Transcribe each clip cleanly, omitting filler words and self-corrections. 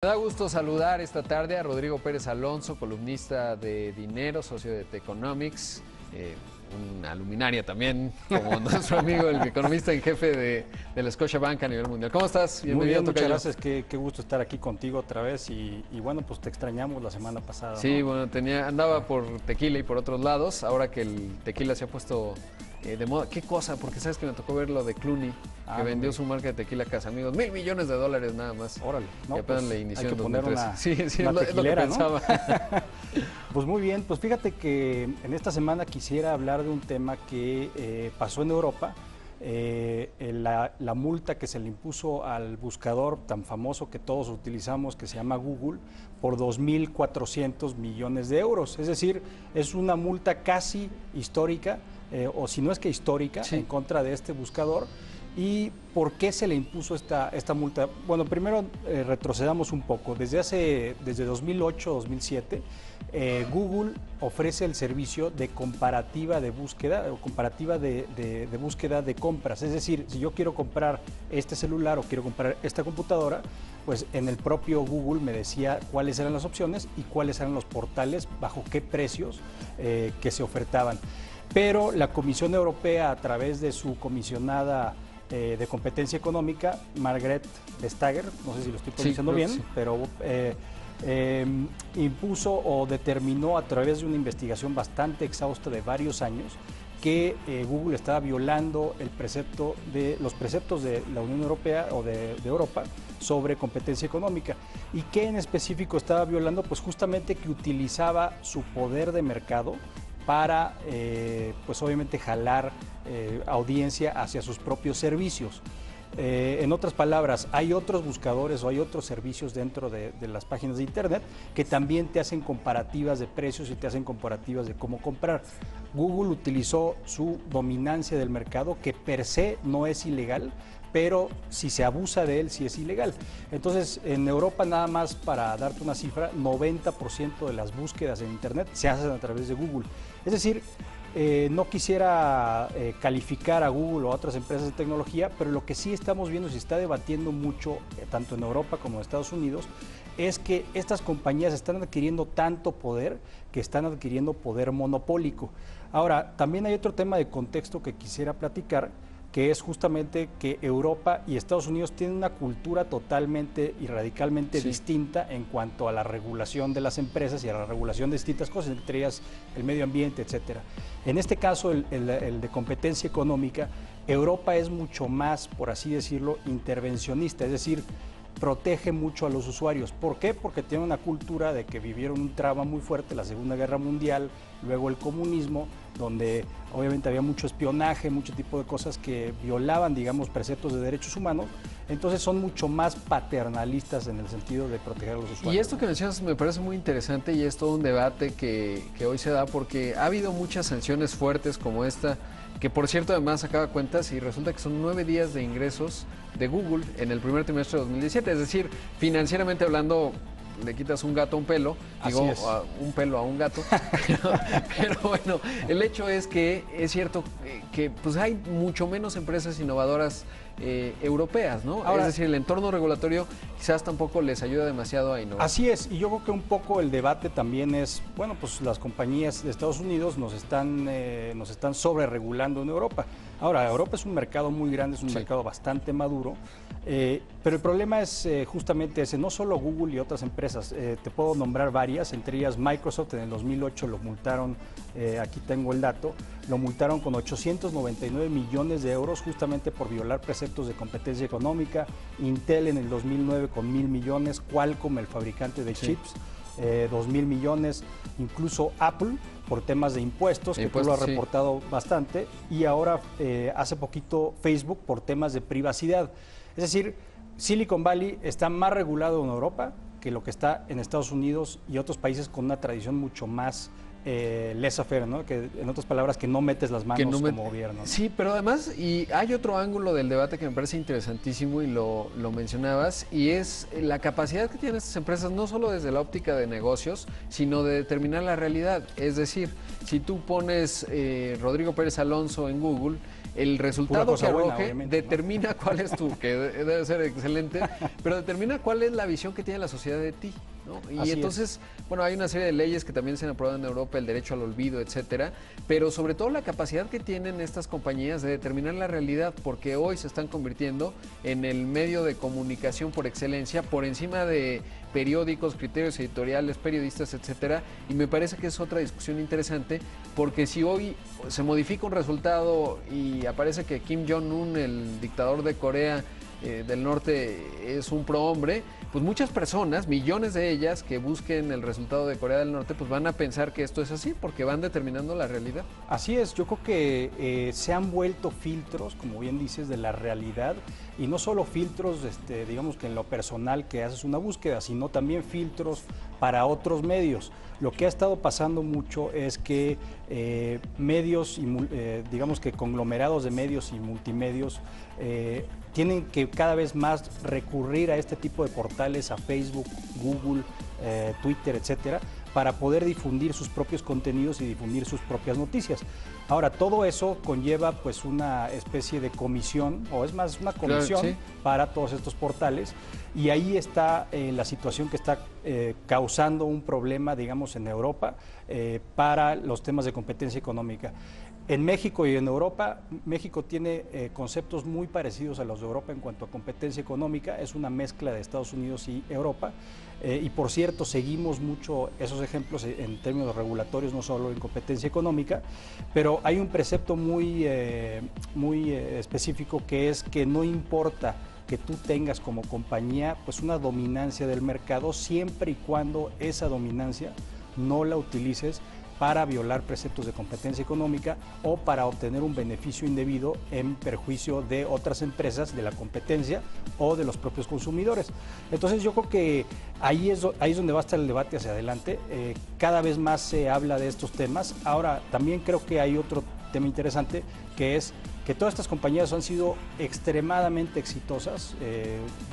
Me da gusto saludar esta tarde a Rodrigo Pérez Alonso, columnista de Dinero, socio de Techonomics, una luminaria también, como nuestro amigo, el economista en jefe del Scotiabank a nivel mundial. ¿Cómo estás? Muy bien, muchas gracias. Qué gusto estar aquí contigo otra vez y bueno, pues te extrañamos la semana pasada. Sí, ¿no? bueno, andaba por tequila y por otros lados, ahora que el tequila se ha puesto de moda. ¿Qué cosa? Porque sabes que me tocó ver lo de Clooney, que vendió su marca de tequila Casamigos, $1,000 millones nada más. Órale, no, y apenas pues, le inició hay que en poner 2013. Sí, una es lo que pensaba. ¿no? Pues muy bien, pues fíjate que en esta semana quisiera hablar de un tema que pasó en Europa. La multa que se le impuso al buscador tan famoso que todos utilizamos, que se llama Google, por 2.400 millones de euros. Es decir, es una multa casi histórica, o si no es que histórica, sí, en contra de este buscador. ¿Y por qué se le impuso esta multa? Bueno, primero retrocedamos un poco. Desde 2008-2007, Google ofrece el servicio de comparativa de búsqueda o comparativa de búsqueda de compras. Es decir, si yo quiero comprar este celular o quiero comprar esta computadora, pues en el propio Google me decía cuáles eran las opciones y cuáles eran los portales, bajo qué precios que se ofertaban. Pero la Comisión Europea, a través de su comisionada de competencia económica, Margrethe Vestager, no sé si lo estoy pronunciando bien, sí, pero impuso o determinó a través de una investigación bastante exhausta de varios años que Google estaba violando los preceptos de la Unión Europea o de Europa sobre competencia económica. ¿Y qué en específico estaba violando? Pues justamente que utilizaba su poder de mercado para, pues obviamente, jalar audiencia hacia sus propios servicios. En otras palabras, hay otros buscadores o hay otros servicios dentro de las páginas de internet que también te hacen comparativas de precios y te hacen comparativas de cómo comprar. Google utilizó su dominancia del mercado, que per se no es ilegal, pero si se abusa de él, sí es ilegal. Entonces, en Europa, nada más para darte una cifra, 90% de las búsquedas en internet se hacen a través de Google. Es decir, no quisiera calificar a Google o a otras empresas de tecnología, pero lo que sí estamos viendo, se está debatiendo mucho, tanto en Europa como en Estados Unidos, es que estas compañías están adquiriendo tanto poder que están adquiriendo poder monopólico. Ahora, también hay otro tema de contexto que quisiera platicar, que es justamente que Europa y Estados Unidos tienen una cultura totalmente y radicalmente distinta en cuanto a la regulación de las empresas y a la regulación de distintas cosas, entre ellas el medio ambiente, etcétera. En este caso, el de competencia económica, Europa es mucho más, por así decirlo, intervencionista, es decir, protege mucho a los usuarios. ¿Por qué? Porque tiene una cultura de que vivieron un trauma muy fuerte, la Segunda Guerra Mundial, luego el comunismo, donde obviamente había mucho espionaje, mucho tipo de cosas que violaban, digamos, preceptos de derechos humanos. Entonces son mucho más paternalistas en el sentido de proteger a los usuarios. Y esto que mencionas me parece muy interesante y es todo un debate que hoy se da porque ha habido muchas sanciones fuertes como esta, que por cierto además sacaba cuentas y resulta que son 9 días de ingresos de Google en el primer trimestre de 2017, es decir, financieramente hablando, le quitas un gato a un pelo, digo, un pelo a un gato, pero bueno, el hecho es que es cierto que pues hay mucho menos empresas innovadoras europeas, ¿no? Ahora, es decir, el entorno regulatorio quizás tampoco les ayuda demasiado a innovar. Así es, y yo creo que un poco el debate también es, bueno, pues las compañías de Estados Unidos nos están sobreregulando en Europa. Ahora, Europa es un mercado muy grande, es un mercado bastante maduro, pero el problema es justamente ese, no solo Google y otras empresas, te puedo nombrar varias, entre ellas Microsoft en el 2008 lo multaron, aquí tengo el dato, lo multaron con 899 millones de euros justamente por violar preceptos de competencia económica, Intel en el 2009 con 1,000 millones, Qualcomm, el fabricante de chips, 2,000 millones, incluso Apple por temas de impuestos, que tú lo has reportado bastante, y ahora hace poquito Facebook por temas de privacidad. Es decir, Silicon Valley está más regulado en Europa que lo que está en Estados Unidos y otros países con una tradición mucho más laissez-faire, ¿no? Que en otras palabras, que no metes las manos como gobierno, ¿no? Sí, pero además, y hay otro ángulo del debate que me parece interesantísimo y lo mencionabas, y es la capacidad que tienen estas empresas, no solo desde la óptica de negocios, sino de determinar la realidad. Es decir, si tú pones Rodrigo Pérez Alonso en Google el resultado que arroje buena, determina cuál es tu, que debe ser excelente, pero determina cuál es la visión que tiene la sociedad de ti, ¿no? Y Así entonces, bueno, hay una serie de leyes que también se han aprobado en Europa, el derecho al olvido, etcétera, pero sobre todo la capacidad que tienen estas compañías de determinar la realidad, porque hoy se están convirtiendo en el medio de comunicación por excelencia, por encima de periódicos, criterios editoriales, periodistas, etcétera, y me parece que es otra discusión interesante, porque si hoy se modifica un resultado y aparece que Kim Jong-un, el dictador de Corea del Norte, es un prohombre, pues muchas personas, millones de ellas que busquen el resultado de Corea del Norte, pues van a pensar que esto es así, porque van determinando la realidad. Así es, yo creo que se han vuelto filtros, como bien dices, de la realidad, y no solo filtros, digamos que en lo personal que haces una búsqueda, sino también filtros para otros medios. Lo que ha estado pasando mucho es que medios, digamos que conglomerados de medios y multimedios, tienen que cada vez más recurrir a este tipo de portales, a Facebook, Google, Twitter, etcétera, para poder difundir sus propios contenidos y difundir sus propias noticias. Ahora, todo eso conlleva pues una especie de comisión, o es más una comisión, claro, sí, para todos estos portales, y ahí está la situación que está causando un problema, digamos, en Europa para los temas de competencia económica. En México y en Europa, México tiene conceptos muy parecidos a los de Europa en cuanto a competencia económica, es una mezcla de Estados Unidos y Europa, y por cierto seguimos mucho esos ejemplos en términos regulatorios, no solo en competencia económica, pero hay un precepto muy específico, que es que no importa que tú tengas como compañía pues una dominancia del mercado, siempre y cuando esa dominancia no la utilices para violar preceptos de competencia económica o para obtener un beneficio indebido en perjuicio de otras empresas, de la competencia o de los propios consumidores. Entonces yo creo que ahí es donde va a estar el debate hacia adelante. Cada vez más se habla de estos temas. Ahora, también creo que hay otro tema interesante, que es que todas estas compañías han sido extremadamente exitosas.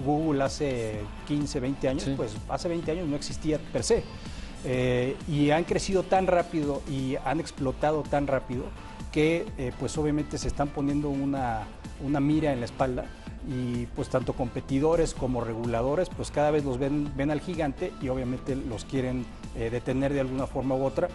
Google hace 15, 20 años, sí, pues hace 20 años no existía per se. Y han crecido tan rápido y han explotado tan rápido que pues obviamente se están poniendo una mira en la espalda, y pues tanto competidores como reguladores pues cada vez los ven al gigante y obviamente los quieren detener de alguna forma u otra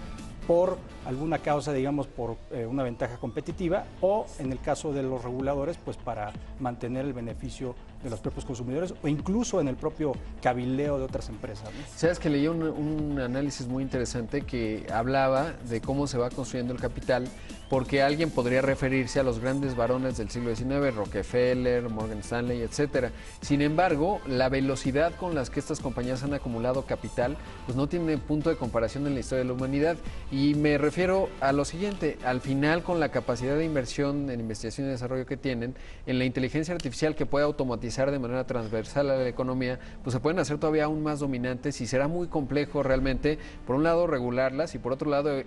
por alguna causa, digamos, por una ventaja competitiva, o en el caso de los reguladores, pues para mantener el beneficio de los propios consumidores, o incluso en el propio cabildeo de otras empresas, ¿no? Sabes que leí un análisis muy interesante que hablaba de cómo se va construyendo el capital, porque alguien podría referirse a los grandes varones del siglo XIX, Rockefeller, Morgan Stanley, etcétera. Sin embargo, la velocidad con las que estas compañías han acumulado capital, pues no tiene punto de comparación en la historia de la humanidad. Y me refiero a lo siguiente: al final, con la capacidad de inversión en investigación y desarrollo que tienen, en la inteligencia artificial que puede automatizar de manera transversal a la economía, pues se pueden hacer todavía aún más dominantes, y será muy complejo realmente, por un lado, regularlas, y por otro lado,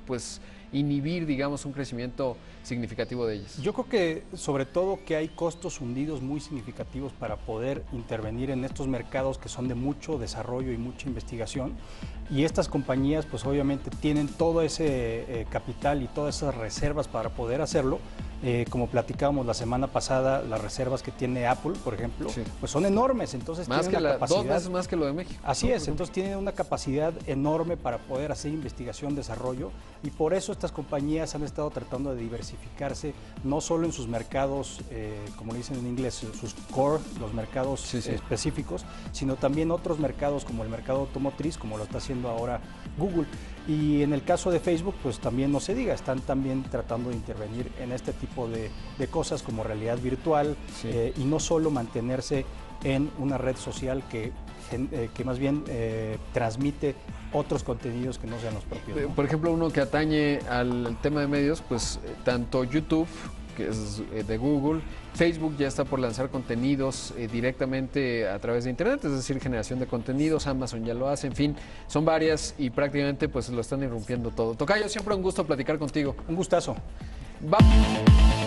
pues inhibir, digamos, un crecimiento significativo de ellas. Yo creo que sobre todo que hay costos hundidos muy significativos para poder intervenir en estos mercados que son de mucho desarrollo y mucha investigación, y estas compañías pues obviamente tienen todo ese capital y todas esas reservas para poder hacerlo. Como platicábamos la semana pasada, las reservas que tiene Apple, por ejemplo, sí, pues son enormes, entonces más tienen una capacidad, 2 veces más que lo de México. Así es, entonces tienen una capacidad enorme para poder hacer investigación, desarrollo, y por eso estas compañías han estado tratando de diversificarse, no solo en sus mercados, como le dicen en inglés, sus core, los mercados sí, sí, específicos, sino también otros mercados como el mercado automotriz, como lo está haciendo ahora Google. Y en el caso de Facebook, pues también no se diga, están también tratando de intervenir en este tipo de cosas como realidad virtual, sí, y no solo mantenerse en una red social que más bien transmite otros contenidos que no sean los propios, ¿no? Por ejemplo, uno que atañe al tema de medios, pues tanto YouTube, que es de Google, Facebook ya está por lanzar contenidos directamente a través de Internet, es decir, generación de contenidos, Amazon ya lo hace, en fin, son varias y prácticamente pues lo están irrumpiendo todo. Tocayo, siempre un gusto platicar contigo. Un gustazo. Vamos.